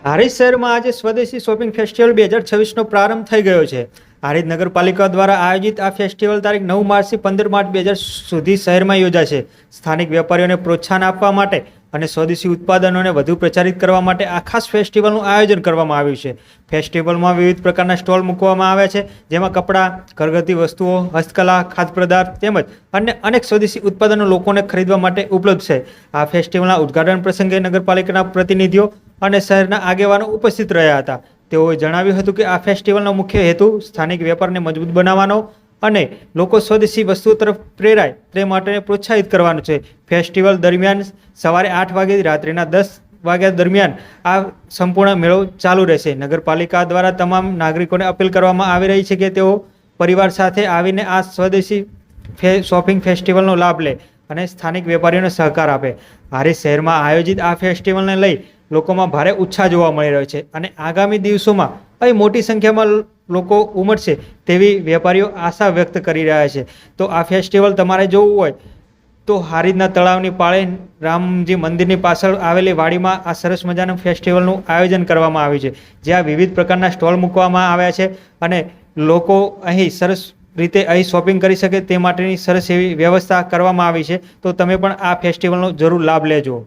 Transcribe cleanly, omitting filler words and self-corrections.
હારીજ શહેરમાં આજે સ્વદેશી શોપિંગ ફેસ્ટિવલ 2026નો પ્રારંભ થઈ ગયો છે। હારીજ નગરપાલિકા દ્વારા આયોજિત આ ફેસ્ટિવલ તારીખ 9 માર્ચથી 15 માર્ચ 2000 સુધી શહેરમાં યોજાશે। સ્થાનિક વેપારીઓને પ્રોત્સાહન આપવા માટે અને સ્વદેશી ઉત્પાદનોને વધુ પ્રચારિત કરવા માટે આ ખાસ ફેસ્ટિવલનું આયોજન કરવામાં આવ્યું છે। ફેસ્ટિવલમાં વિવિધ પ્રકારના સ્ટોલ મૂકવામાં આવ્યા છે, જેમાં કપડાં, ઘરગથ્થુ વસ્તુઓ, હસ્તકલા, ખાદ્ય પદાર્થ તેમજ અન્ય અનેક સ્વદેશી ઉત્પાદનો લોકોને ખરીદવા માટે ઉપલબ્ધ છે। આ ફેસ્ટિવલના ઉદ્ઘાટન પ્રસંગે નગરપાલિકાના પ્રતિનિધિઓ અને શહેરના આગેવાનો ઉપસ્થિત રહ્યા હતા। તેઓએ જણાવ્યું હતું કે આ ફેસ્ટિવલનો મુખ્ય હેતુ સ્થાનિક વેપારને મજબૂત બનાવવાનો અને લોકો સ્વદેશી વસ્તુઓ તરફ પ્રેરાય તે માટે પ્રોત્સાહિત કરવાનું છે। ફેસ્ટિવલ દરમિયાન સવારે 8 વાગ્યાથી રાત્રિના 10 વાગ્યા દરમિયાન આ સંપૂર્ણ મેળો ચાલુ રહેશે। નગરપાલિકા દ્વારા તમામ નાગરિકોને અપીલ કરવામાં આવી રહી છે કે તેઓ પરિવાર સાથે આવીને આ સ્વદેશી શોપિંગ ફેસ્ટિવલનો લાભ લે અને સ્થાનિક વેપારીઓને સહકાર આપે। હારીજ શહેરમાં આયોજિત આ ફેસ્ટિવલને લઈ લોકોમાં ભારે ઉત્સાહ જોવા મળી રહ્યો છે અને આગામી દિવસોમાં અહીં મોટી સંખ્યામાં લોકો ઉમટશે તેવી વેપારીઓ આશા વ્યક્ત કરી રહ્યા છે। તો આ ફેસ્ટિવલ તમારે જોવું હોય તો હારીજના તળાવની પાળે રામજી મંદિરની પાછળ આવેલી વાડીમાં આ સરસ મજાનું ફેસ્ટિવલનું આયોજન કરવામાં આવ્યું છે, જ્યાં વિવિધ પ્રકારના સ્ટોલ મૂકવામાં આવ્યા છે અને લોકો અહીં સરસ રીતે અહીં શોપિંગ કરી શકે તે માટેની સરસ એવી વ્યવસ્થા કરવામાં આવી છે। તો તમે પણ આ ફેસ્ટિવલનો જરૂર લાભ લેજો।